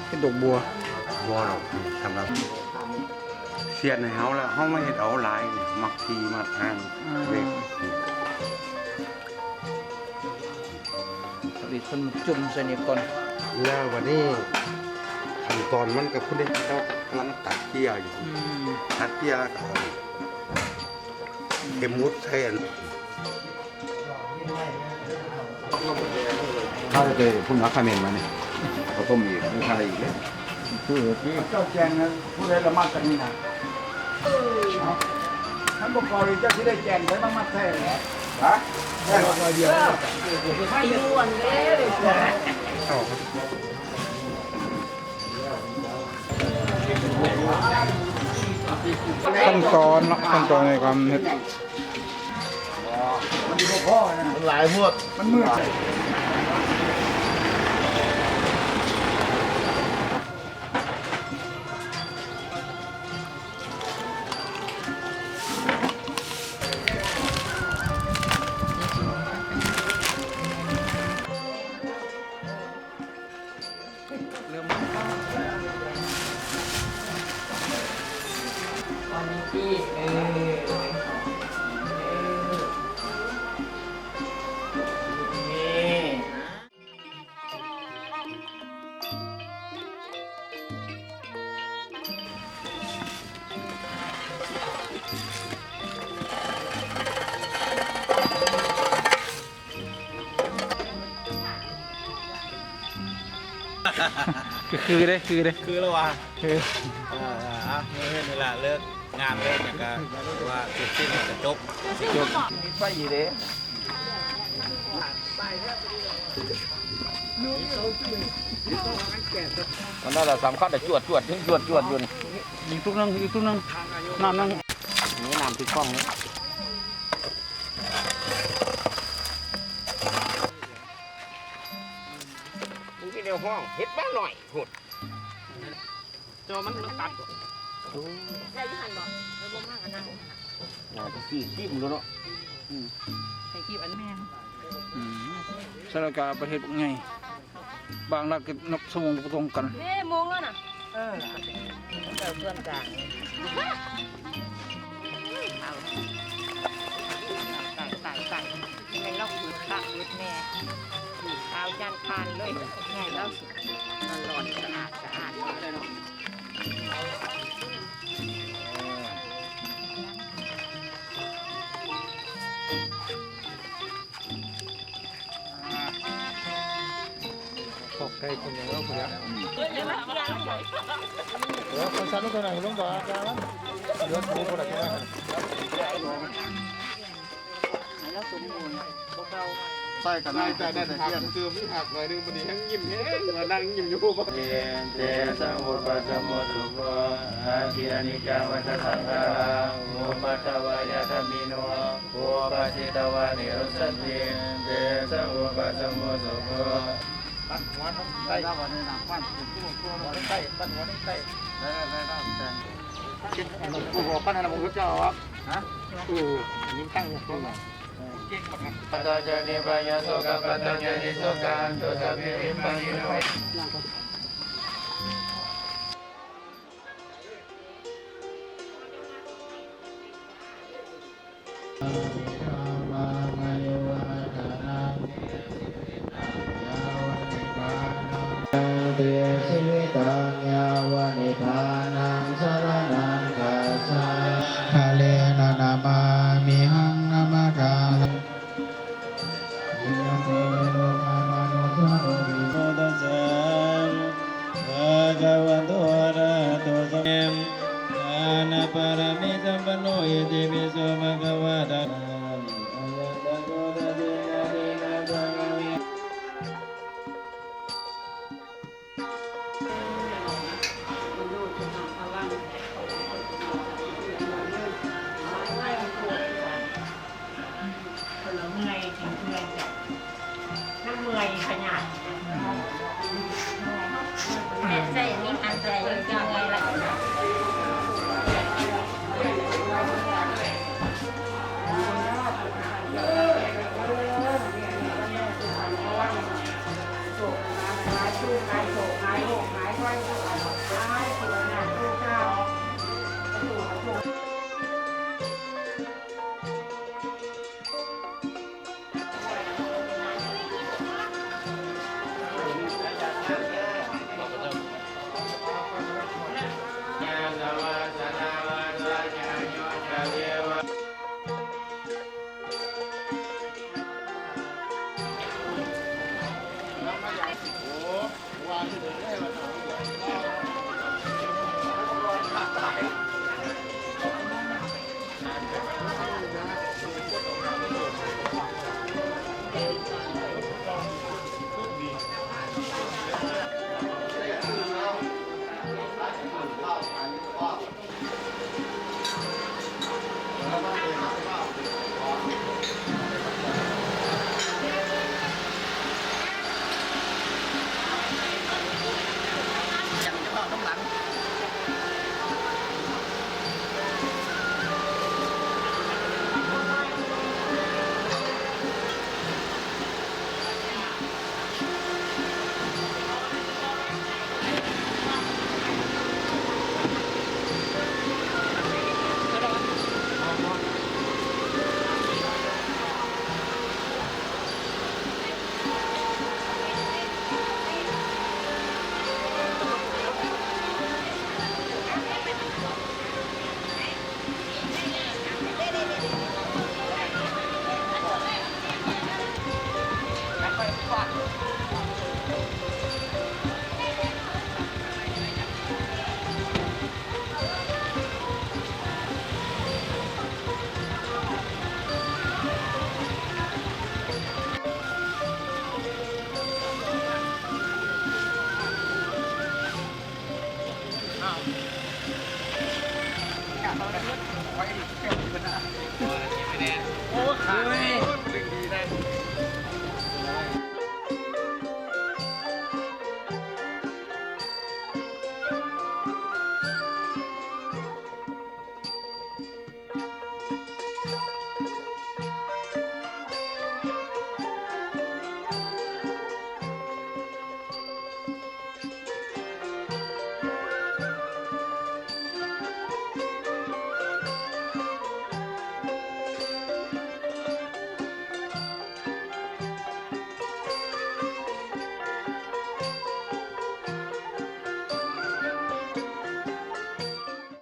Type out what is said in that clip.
เป็นดอกบัว บัวดอกสำหรับเสียดในเฮาแล้วเฮาไม่เห็นเอาหลายเนี่ยมักทีมักทางเด็ก ผลิตคนจุ่มใส่นี่ก่อน แล้ววันนี้ขั้นตอนมันกับคุณเด็กเขามันตัดเกียร์อยู่ตัดเกียร์แล้วก็เอาเข็มมุดใส่อัน ถ้าจะเจอพุ่งนักคาเมนมาเนี่ยเขาต้มอีกมีอะไรอีกเลยคือที่ เจ้าแจงนะผู้ใดละมัดกันนี่นะท่านบอกก่อนเจ้าที่ได้แจงไว้ต้องมัดแท้เลยฮะแค่เราเดียวไม่ล้วนเลยขั้นตอนเนาะขั้นตอนในการเฮ็ด มันดีพ่อนะมันหลายพวกมันมืดเริ่ม ตอนนี้พี่คือได้คือแล้ววะ คือ เมื่อเวลาเลิกงานเลิกอย่างก็ว่าเสร็จสิ้นจะจบมีไฟอยู่เด้มันน่าจะสำคัญแต่จวดอยู่นี่ อีกทุกนึงน้ำนึง นี่น้ำที่กล้องนี่มึงที่เดียวห้องเฮ็ดบ้านหน่อยหุ่นจอมันตัด ได้ยี่หันบ่ไม่บ่มากอันนั้น สี่ขี้มึงแล้วเนาะ ใส่กีบอันแม่ สารกาประเทศไงบางรักนับสมองตรงกัน เฮ้มงแล้วน่ะเพื่อนกลางใส่ในล็อกหืดข้างหืดแม่หืดเท้าจานคานเลยง่ายแล้วมันหลอดสะอาดเลยเนาะ ตกใจคนอย่างเราคนนี้ เดี๋ยวคนชั้นคนไหนลงก่อนแล้วเดี๋ยวคนไหนแล้วสมบูรณ์เบา ใส่กันได้แต่เทียมคือไม่หักหน่อยนึงวันนี้ทั้งยิ้มเฮ้ยมานั่งยิ้มอยู่ป่ะเยเตสังอุปสัมโมสุโภอาทิอานิจาวัฏสังขาราอุปัตตวายาธมิโนอุปัสสิตวานิรุสติเตสังอุปสัมโมสุโภปั้นหัวต้องใส่วันนี้นะปั้นตัวต้องใส่ปั้นหัวต้องใส่ได้แต่คิดกูบอกปั้นอะไรมึงรู้จักหรอฮะนี่ตั้งตัว ปัตตาจานิปายาโสกปัตตาจานิโสกันตุสัพพิริปัญโนเตสิวิตังยาวนิพานังสรณังคัสสะทะเลนะนามามิหังนามาคาอินทรีโลกามานุสารุวิโมตัสสะภะคะวะโตอะระหะโตสัมมาสัมพุทธัสสะญาณปรมิสัมปันโนอิติปิโสภะคะวะตะ โอ้ขาดดึงดีนะ